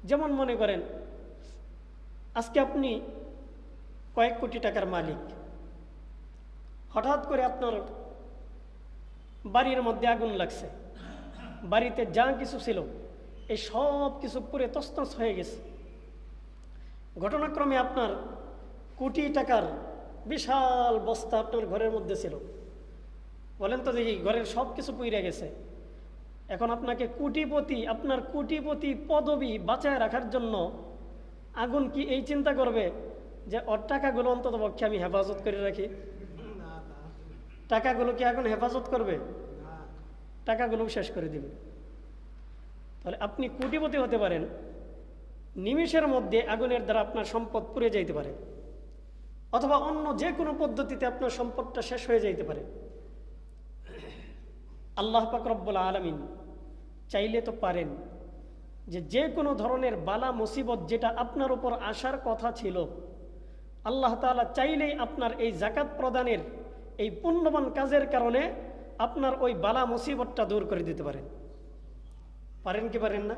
যেমন মনে করেন আজকে আপনি কয়েক কোটি টাকার মালিক, হঠাৎ করে আপনার বাড়ির মধ্যে আগুন লাগছে, বাড়িতে যা কিছু ছিল এই সব কিছু পুড়ে তছনছ হয়ে গেছে। ঘটনাক্রমে আপনার কোটি টাকার বিশাল বস্তা আপনার ঘরের মধ্যে ছিল। বলেন তো দেখি, ঘরের সব কিছু পুড়ে গেছে। এখন আপনাকে কোটিপতি, আপনার কোটিপতি পদবি বাঁচায় রাখার জন্য আগুন কি এই চিন্তা করবে যে ওর টাকাগুলো অন্তত পক্ষে আমি হেফাজত করে রাখি? টাকাগুলো কি আগুন হেফাজত করবে? টাকাগুলো শেষ করে দিবে। তাহলে আপনি কোটিপতি হতে পারেন, নিমেষের মধ্যে আগুনের দ্বারা আপনার সম্পদ পুড়ে যাইতে পারে, অথবা অন্য যে কোনো পদ্ধতিতে আপনার সম্পদটা শেষ হয়ে যাইতে পারে। আল্লাহ পাক রব্বুল আলামিন চাইলে তো পারেন যে কোনো ধরনের বালা মুসিবত যেটা আপনার উপর আসার কথা ছিল, আল্লাহ তাআলা চাইলেই আপনার এই যাকাত প্রদানের এই পুণ্যবান কাজের কারণে আপনার ওই বালা মুসিবতটা দূর করে দিতে পারেন। পারেন কি পারেন না?